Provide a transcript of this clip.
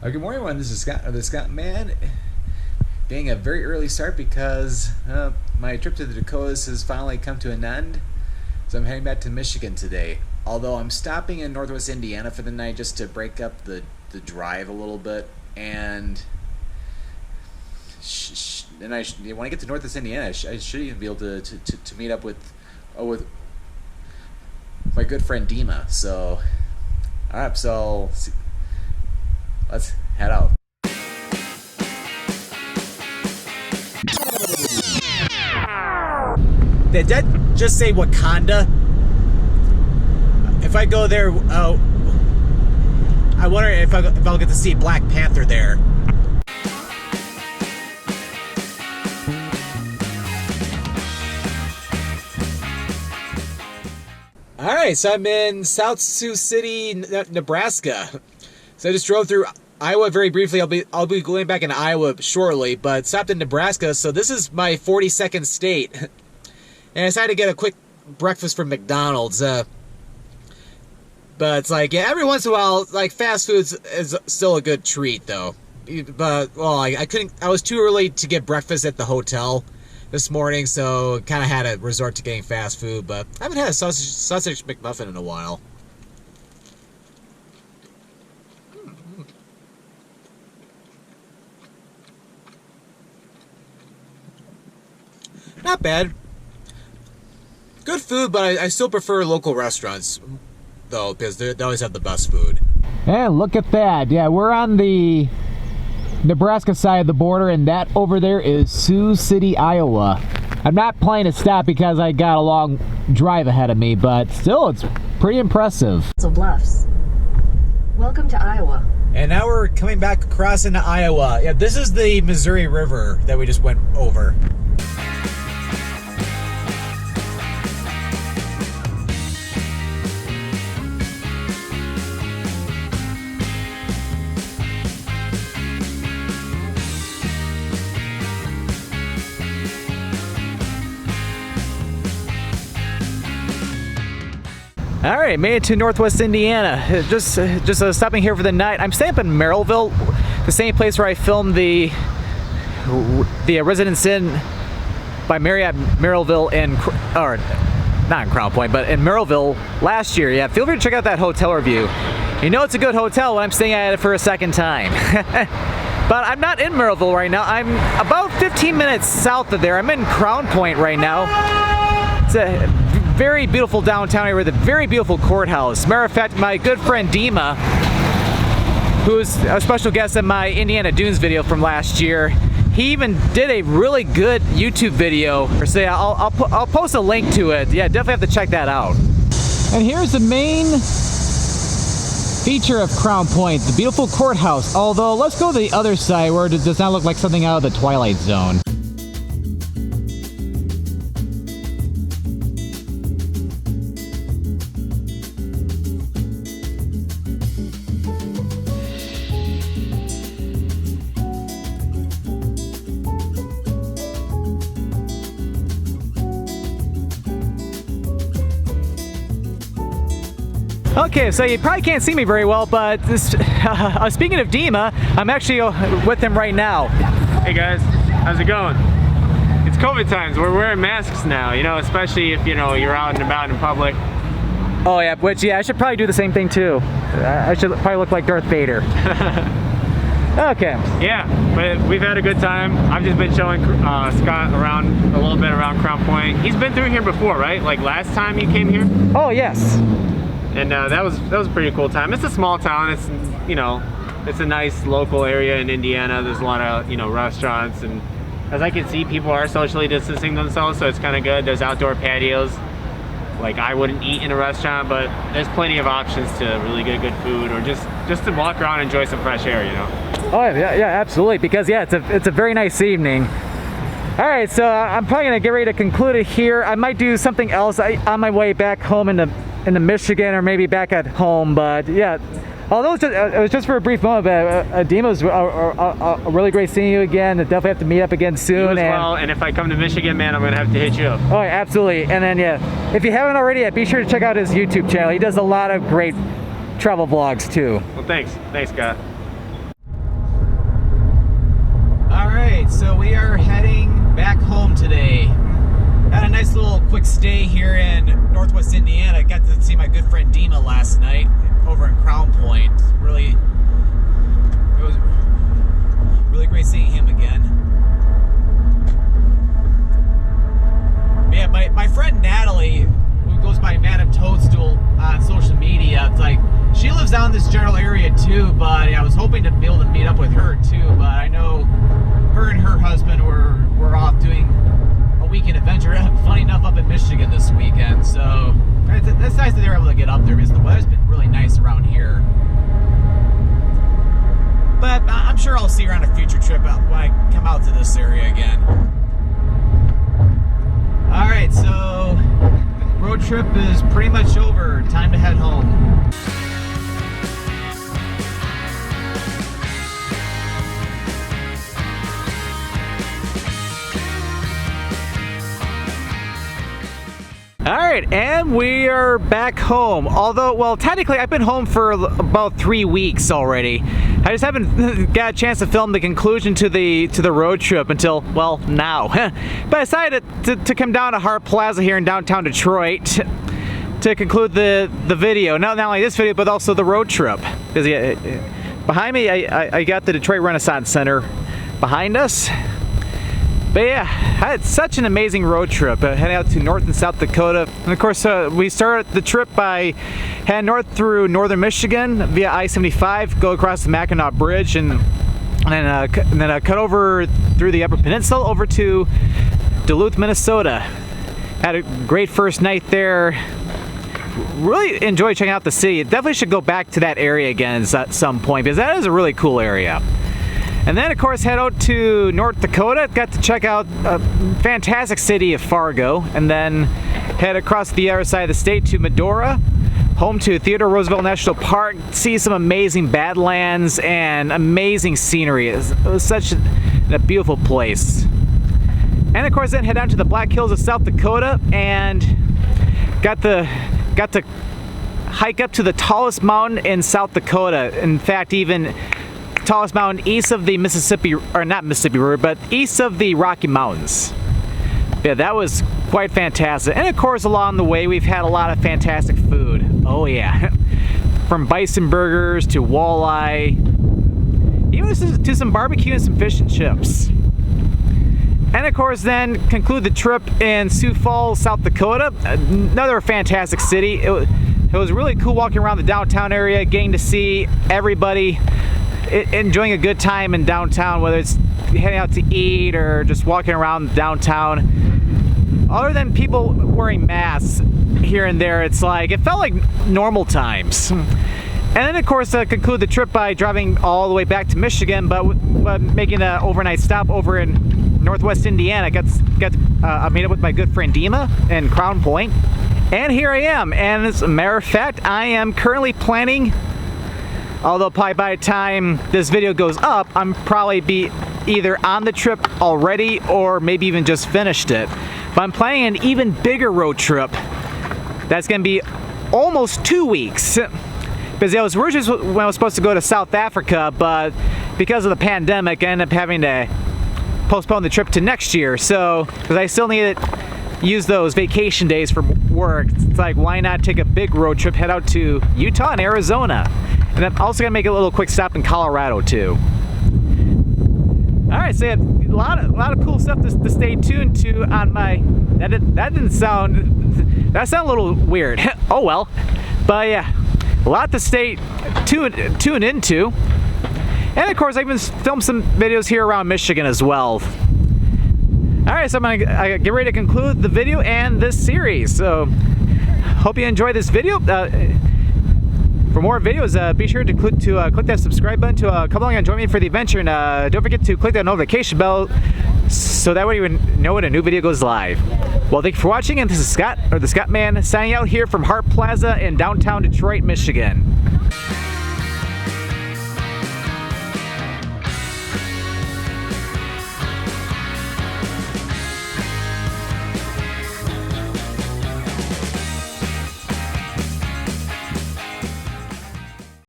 Good morning, everyone. This is Scott of the Scott Man. Getting a very early start because my trip to the Dakotas has finally come to an end. So I'm heading back to Michigan today. Although I'm stopping in Northwest Indiana for the night just to break up the drive a little bit. And when I get to Northwest Indiana, I should even be able to meet up with my good friend Dima. So, alright, so let's head out. Did that just say Wakanda? If I go there, I wonder if I'll get to see Black Panther there. Alright, so I'm in South Sioux City, Nebraska. So I just drove through Iowa very briefly. I'll be going back into Iowa shortly, but stopped in Nebraska. So this is my 42nd state. And I decided to get a quick breakfast from McDonald's. But it's like, yeah, every once in a while, like, fast food is still a good treat, though. But, well, I was too early to get breakfast at the hotel this morning, so kind of had to resort to getting fast food. But I haven't had a sausage McMuffin in a while. Not bad. Good food, but I still prefer local restaurants, though, because they always have the best food. And look at that. Yeah, we're on the Nebraska side of the border, and that over there is Sioux City, Iowa. I'm not planning to stop because I got a long drive ahead of me, but still, it's pretty impressive. Bluffs. Welcome to Iowa. And now we're coming back across into Iowa. Yeah, this is the Missouri River that we just went over. All right, made it to Northwest Indiana. Just stopping here for the night. I'm staying up in Merrillville, the same place where I filmed the Residence Inn by Marriott Merrillville or not in Crown Point, but in Merrillville last year. Yeah, feel free to check out that hotel review. You know it's a good hotel when I'm staying at it for a second time. But I'm not in Merrillville right now. I'm about 15 minutes south of there. I'm in Crown Point right now. It's a very beautiful downtown area with a very beautiful courthouse. Matter of fact, my good friend Dima, who's a special guest in my Indiana Dunes video from last year, he even did a really good YouTube video. So yeah, I'll post a link to it. Yeah, definitely have to check that out. And here's the main feature of Crown Point, the beautiful courthouse. Although, let's go to the other side where it does not look like something out of the Twilight Zone. Okay, so you probably can't see me very well, but this, speaking of Dima, I'm actually with him right now. Hey guys, how's it going? It's COVID times. We're wearing masks now, you know, especially if, you know, you're out and about in public. Oh yeah, which, yeah, I should probably do the same thing too. I should probably look like Darth Vader. Okay. Yeah, but we've had a good time. I've just been showing Scott around a little bit around Crown Point. He's been through here before, right? Like last time you came here? Oh yes. And that was a pretty cool time. It's a small town. It's, you know, it's a nice local area in Indiana. There's a lot of, you know, restaurants, and as I can see, people are socially distancing themselves, so it's kind of good. There's outdoor patios. Like, I wouldn't eat in a restaurant, but there's plenty of options to really get good food, or just to walk around and enjoy some fresh air, you know. Oh yeah, absolutely. Because yeah, it's a very nice evening. All right, so I'm probably gonna get ready to conclude it here. I might do something else on my way back home into Michigan, or maybe back at home. But yeah, although it was just for a brief moment, but Dima, was a really great seeing you again. Definitely have to meet up again soon. You as well, and if I come to Michigan, man, I'm gonna have to hit you up. Oh, absolutely. And then yeah, if you haven't already yet, be sure to check out his YouTube channel. He does a lot of great travel vlogs too. Well, thanks, Scott. Alright, so we are heading back home today. Had a nice little quick stay here in Northwest Indiana. Got to see my good friend Dima last night over in Crown Point. It was really great seeing him again. But yeah, my friend Natalie, who goes by Madam Toadstool on social media, it's like she lives down in this general area too, but I was hoping to be able to meet up with her too, but I know her and her husband were off doing a weekend adventure, funny enough, up in Michigan this weekend, so that's nice that they're able to get up there because the weather's been really nice around here. But I'm sure I'll see her on a future trip when I come out to this area again. Alright, so road trip is pretty much over. Time to head home. Alright, and we are back home. Although, well, technically I've been home for about 3 weeks already. I just haven't got a chance to film the conclusion to the road trip until, well, now. But I decided to come down to Hart Plaza here in downtown Detroit to conclude the video. Not only this video, but also the road trip. Because behind me, I got the Detroit Renaissance Center behind us. But yeah, I had such an amazing road trip, heading out to North and South Dakota. And of course, we started the trip by heading north through northern Michigan via I-75, go across the Mackinac Bridge, and then cut over through the Upper Peninsula over to Duluth, Minnesota. Had a great first night there. Really enjoyed checking out the city. Definitely should go back to that area again at some point because that is a really cool area. And then, of course, head out to North Dakota. Got to check out a fantastic city of Fargo. And then head across the other side of the state to Medora, home to Theodore Roosevelt National Park. See some amazing badlands and amazing scenery. It was such a beautiful place. And, of course, then head down to the Black Hills of South Dakota and got to hike up to the tallest mountain in South Dakota. In fact, even tallest mountain east of the Mississippi, or not Mississippi River, but east of the Rocky Mountains. Yeah, that was quite fantastic. And of course, along the way, we've had a lot of fantastic food. Oh yeah. From bison burgers to walleye, even to some barbecue and some fish and chips. And of course, then conclude the trip in Sioux Falls, South Dakota. Another fantastic city. It was really cool walking around the downtown area, getting to see everybody enjoying a good time in downtown, whether it's heading out to eat or just walking around downtown. Other than people wearing masks here and there, it felt like normal times. And then, of course, conclude the trip by driving all the way back to Michigan, but making an overnight stop over in Northwest Indiana. I made up with my good friend Dima in Crown Point. And here I am. And as a matter of fact, I am currently planning, although probably by the time this video goes up, I'm probably be either on the trip already or maybe even just finished it. But I'm planning an even bigger road trip that's going to be almost 2 weeks. Because it was originally when I was supposed to go to South Africa, but because of the pandemic, I ended up having to postpone the trip to next year. So, because I still need to use those vacation days for work, it's like, why not take a big road trip, head out to Utah and Arizona. And I'm also going to make a little quick stop in Colorado too. Alright, so yeah, a lot of cool stuff to stay tuned to on my... That sounded a little weird. Oh well. But yeah, a lot to stay tuned into. And of course, I even filmed some videos here around Michigan as well. Alright, so I'm going to get ready to conclude the video and this series. So, hope you enjoyed this video. For more videos, be sure to click that subscribe button to come along and join me for the adventure. And don't forget to click that notification bell so that way you know when a new video goes live. Well, thank you for watching, and this is Scott, or the Scott Man, signing out here from Hart Plaza in downtown Detroit, Michigan.